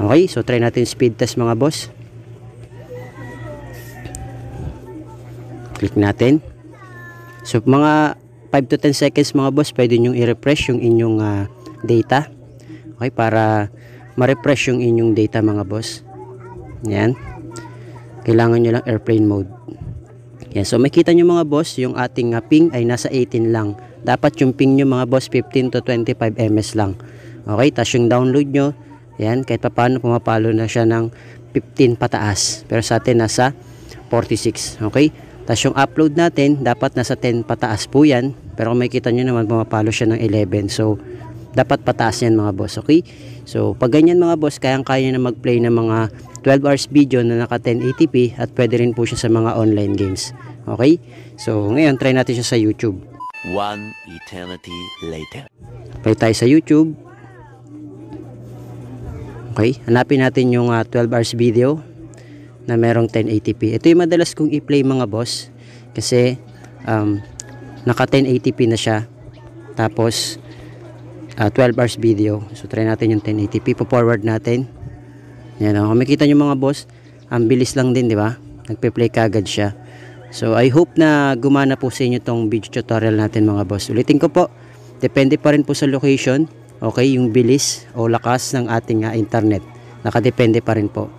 Okay, so try natin speed test mga boss. Click natin. So mga 5 to 10 seconds mga boss, pwede nyo i-refresh yung inyong data. Okay, para ma-refresh yung inyong data mga boss. Yan. Kailangan nyo lang airplane mode. Yan. So makita nyo mga boss, yung ating ping ay nasa 18 lang. Dapat yung ping nyo mga boss 15 to 25 ms lang. Okay, tapos yung download nyo, yan, kahit pa paano pumapalo na siya ng 15 pataas. Pero sa atin nasa 46. Okay. Tapos yung upload natin, dapat nasa 10 pataas po yan. Pero kung makikita nyo naman, pumapalo siya ng 11. So, dapat pataas yan mga boss. Okay? So, pag ganyan mga boss, kayang-kaya na mag-play ng mga 12 hours video na naka 1080p at pwede rin po siya sa mga online games. Okay? So, ngayon, try natin siya sa YouTube. One eternity later. Play tayo sa YouTube. Okay? Hanapin natin yung 12 hours video na merong 1080p. Ito yung madalas kong i-play mga boss kasi naka 1080p na siya, tapos 12 hours video. So try natin yung 1080p, po-forward natin. Yan, kung makita nyo mga boss, ang bilis lang din, di ba? Nagpe-play kagad siya. So I hope na gumana po sa inyo tong video tutorial natin mga boss. Ulitin ko po, depende pa rin po sa location, okay, yung bilis o lakas ng ating internet. Nakadepende pa rin po.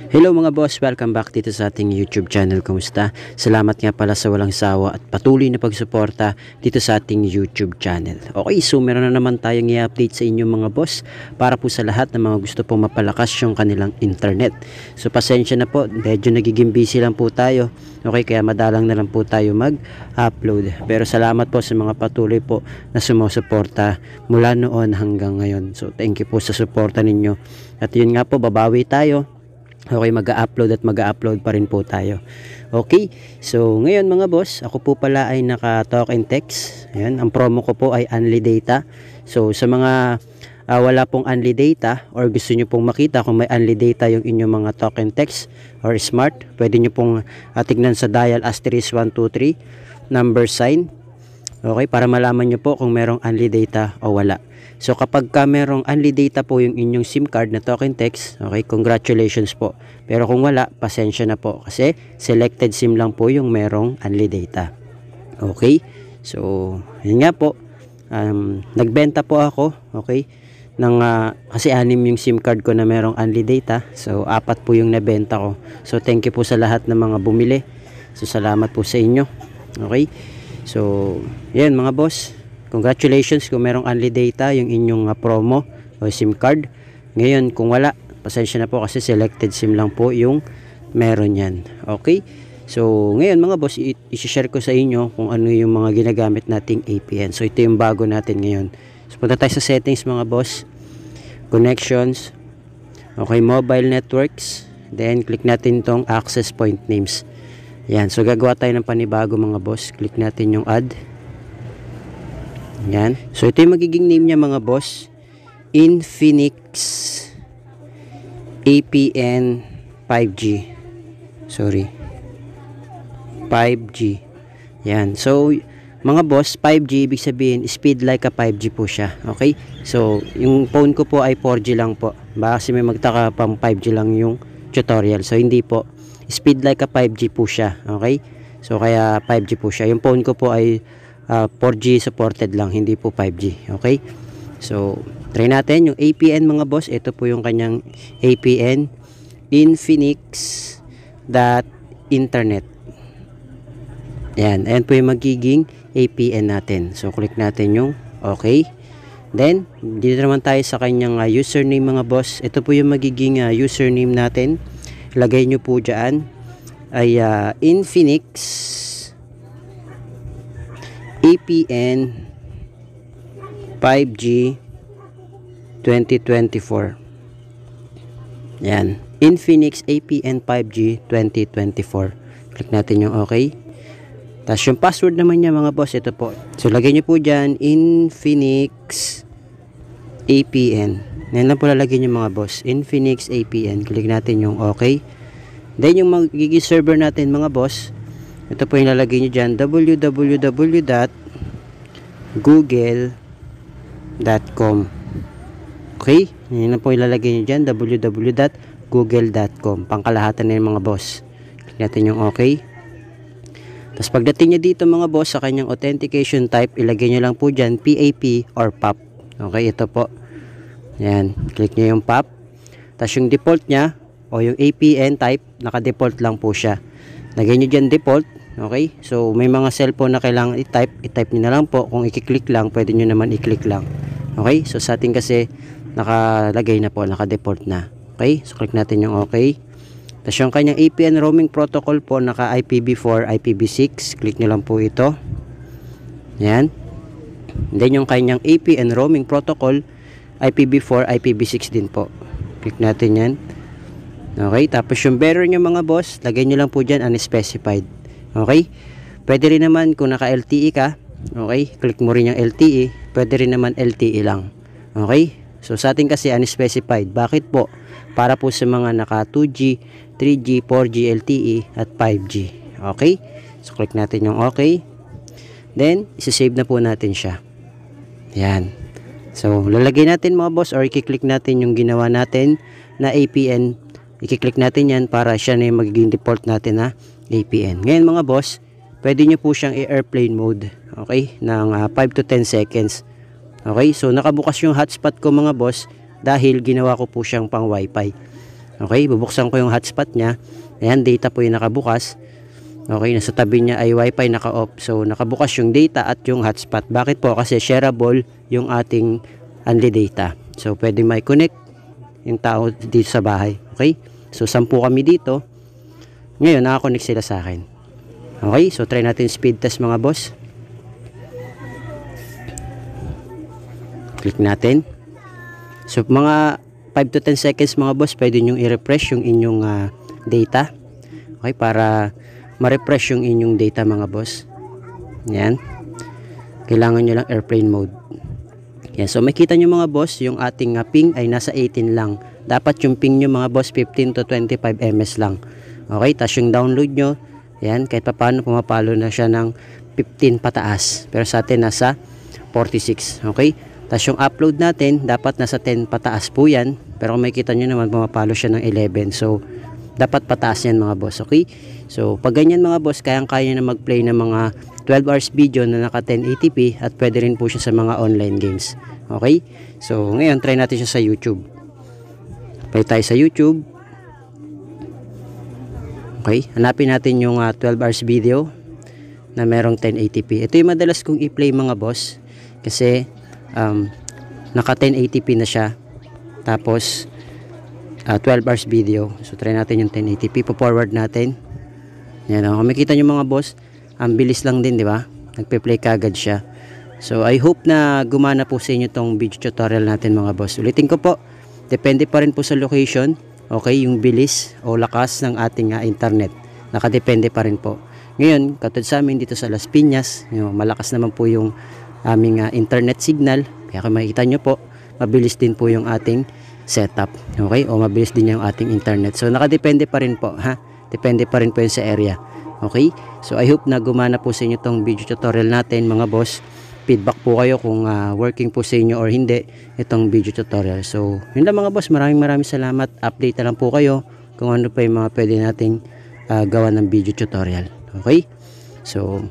Hello mga boss, welcome back dito sa ating YouTube channel. Kumusta? Salamat nga pala sa walang sawa at patuloy na pagsuporta dito sa ating YouTube channel. Okay, so meron na naman tayong i-update sa inyo mga boss para po sa lahat ng mga gusto pong mapalakas yung kanilang internet. So pasensya na po, medyo nagiging busy lang po tayo. Okay, kaya madalang na lang po tayo mag-upload. Pero salamat po sa mga patuloy po na sumusuporta mula noon hanggang ngayon. So thank you po sa suporta ninyo. At yun nga po, babawi tayo. Okay, mag-upload pa rin po tayo. Okay, so ngayon mga boss, ako po pala ay naka talk and text. Ayan, ang promo ko po ay Unli Data. So sa mga wala pong Unli Data or gusto nyo pong makita kung may Unli Data yung inyong mga talk and text or smart, pwede nyo pong tignan sa dial *123 number sign. Okay, para malaman nyo po kung merong Unli Data o wala. So kapag merong Unli Data po yung inyong SIM card na talk and text, okay, congratulations po. Pero kung wala, pasensya na po kasi selected SIM lang po yung merong Unli Data. Okay, so yun nga po, nagbenta po ako, okay, ng, kasi 6 yung SIM card ko na merong Unli Data. So 4 po yung nabenta ko. So thank you po sa lahat ng mga bumili. So salamat po sa inyo. Okay, so yan mga boss, congratulations kung merong Unli Data yung inyong promo o SIM card. Ngayon kung wala, pasensya na po kasi selected SIM lang po yung meron yan. Okay, so ngayon mga boss, i-share ko sa inyo kung ano yung mga ginagamit nating APN. So ito yung bago natin ngayon. So punta tayo sa settings mga boss, connections, okay, mobile networks, then click natin tong access point names. Yan, so gagawa tayo ng panibago mga boss. Click natin yung add. Yan. So ito yung magiging name niya mga boss, Infinix APN 5G. Sorry, 5G. Yan. So mga boss, 5G ibig sabihin speed like a 5G po siya. Okay? So yung phone ko po ay 4G lang po. Baka kasi may magtaka pang 5G lang yung tutorial. So hindi po. Speed like a 5G po siya. Okay? So kaya 5G po siya. Yung phone ko po ay 4G supported lang, hindi po 5G. Okay? So try natin yung APN mga boss. Ito po yung kanyang APN, Infinix.internet. Yan, ayan po yung magiging APN natin. So click natin yung okay. Then dito naman tayo sa kanyang username mga boss. Ito po yung magiging username natin. Lagay nyo po dyan ay Infinix APN 5G 2024. Yan, Infinix APN 5G 2024. Click natin yung okay. Tapos yung password naman niya mga boss, ito po. So lagay nyo po dyan Infinix APN. Yan lang po lalagay nyo mga boss, Infinix APN. Click natin yung okay. Then yung magiging server natin mga boss, ito po yung lalagay nyo dyan, www.google.com. Okay, Yan na po ilalagay nyo dyan, www.google.com. Pangkalahatan na yung mga boss. Click natin yung okay. Tapos pagdating nyo dito mga boss sa kanyang authentication type, ilagay nyo lang po dyan PAP or PAP. Okay, ito po. Yan, click nyo yung PAP. Tapos yung default nya o yung APN type, naka-default lang po siya. Lagay nyo dyan default. Okay, so may mga cellphone na kailangan i-type nyo na lang po. Kung i-click lang, pwede nyo naman i-click lang. Okay, so sa ating kasi nakalagay na po, naka-default na. Okay, so click natin yung okay. Tapos yung kanyang APN roaming protocol po, naka IPv4, IPv6. Click nyo lang po ito. Yan. And then yung kanyang APN roaming protocol, IPv4, IPv6 din po. Click natin yan. Okay. Tapos yung bearer nyo mga boss, lagay nyo lang po dyan unspecified. Okay. Pwede rin naman kung naka LTE ka. Okay. Click mo rin yung LTE. Pwede rin naman LTE lang. Okay. So sa atin kasi unspecified. Bakit po? Para po sa mga naka 2G, 3G, 4G, LTE at 5G. Okay? So click natin yung okay. Then, isi-save na po natin siya. Yan. So, lalagay natin mga boss or i-click natin yung ginawa natin na APN. I-click natin yan para siya na yung magiging default natin na APN. Ngayon mga boss, pwede nyo po siyang i-airplane mode. Okay? Ng 5 to 10 seconds. Okay? So, nakabukas yung hotspot ko mga boss dahil ginawa ko po siyang pang wifi. Okay? Bubuksan ko yung hotspot niya. Ayan, data po yung nakabukas. Okay? Nasa tabi niya ay wifi naka-off. So, nakabukas yung data at yung hotspot. Bakit po? Kasi shareable yung ating only data. So, pwede may connect yung tao dito sa bahay. Okay? So, 10 kami dito. Ngayon, nakakonect sila sa akin. Okay? So, try natin speed test mga boss. Click natin. So, mga 5 to 10 seconds mga boss, pwede nyo i-refresh yung inyong data. Okay? Para ma-refresh yung inyong data mga boss. Yan. Kailangan nyo lang airplane mode. Yan. So, makita nyo mga boss, yung ating ping ay nasa 18 lang. Dapat yung ping nyo mga boss, 15 to 25 ms lang. Okay? Tapos yung download nyo, yan, kahit pa paano pumapalo na siya ng 15 pataas. Pero sa atin, nasa 46. Okay? Tapos yung upload natin, dapat nasa 10 pataas po yan. Pero kung makikita nyo naman, pumapalo siya ng 11. So, dapat pataas yan mga boss. Okay? So, pag ganyan mga boss, kayang-kaya na mag-play ng mga 12 hours video na naka 1080p at pwede rin po siya sa mga online games. Okay? So, ngayon, try natin siya sa YouTube. Play tayo sa YouTube. Okay? Hanapin natin yung 12 hours video na merong 1080p. Ito yung madalas kong i-play mga boss. Kasi, naka 1080p na siya. Tapos 12 hours video. So try natin yung 1080p. Po-forward natin. Yan, kung makita nyo mga boss, ang bilis lang din, di ba? Nagpe-play kagad siya. So I hope na gumana po sa inyo tong video tutorial natin mga boss. Ulitin ko po, depende pa rin po sa location. Okay, yung bilis o lakas ng ating internet. Nakadepende pa rin po. Ngayon, katulad sa amin dito sa Las Piñas, malakas naman po yung aming internet signal. Kaya kung makikita nyo po, mabilis din po yung ating setup. Okay? O mabilis din yung ating internet. So, nakadepende pa rin po. Ha? Depende pa rin po yun sa area. Okay? So, I hope na gumana po sa inyo tong video tutorial natin mga boss. Feedback po kayo kung working po sa inyo or hindi itong video tutorial. So, yun lang mga boss. Maraming salamat. Update na lang po kayo kung ano pa yung mga pwede nating gawa ng video tutorial. Okay? So,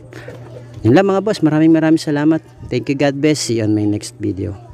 yun lang mga boss. Maraming salamat. Thank you, God bless. See you on my next video.